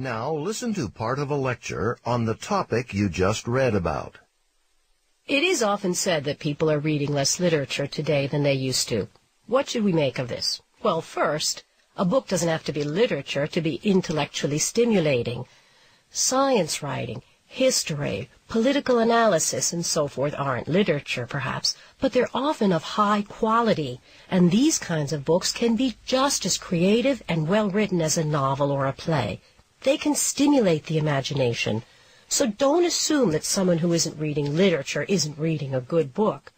Now listen to part of a lecture on the topic you just read about. It is often said that people are reading less literature today than they used to. What should we make of this? Well, first, a book doesn't have to be literature to be intellectually stimulating. Science writing, history, political analysis, and so forth aren't literature, perhaps, but they're often of high quality, and these kinds of books can be just as creative and well-written as a novel or a play. They can stimulate the imagination. So don't assume that someone who isn't reading literature isn't reading a good book.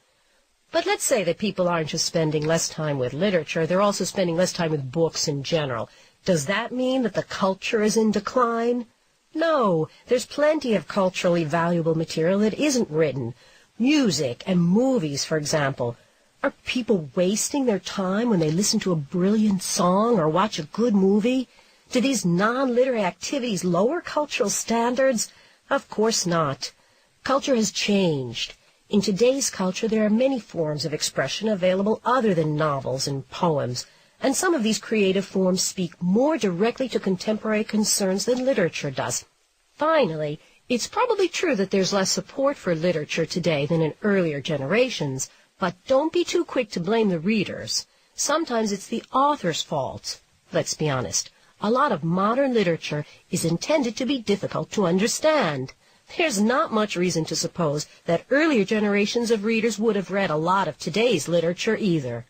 But let's say that people aren't just spending less time with literature, they're also spending less time with books in general. Does that mean that the culture is in decline? No, there's plenty of culturally valuable material that isn't written. Music and movies, for example. Are people wasting their time when they listen to a brilliant song or watch a good movie? Do these non-literary activities lower cultural standards? Of course not. Culture has changed. In today's culture, there are many forms of expression available other than novels and poems, and some of these creative forms speak more directly to contemporary concerns than literature does. Finally, it's probably true that there's less support for literature today than in earlier generations, but don't be too quick to blame the readers. Sometimes it's the author's fault. Let's be honest. A lot of modern literature is intended to be difficult to understand. There's not much reason to suppose that earlier generations of readers would have read a lot of today's literature either.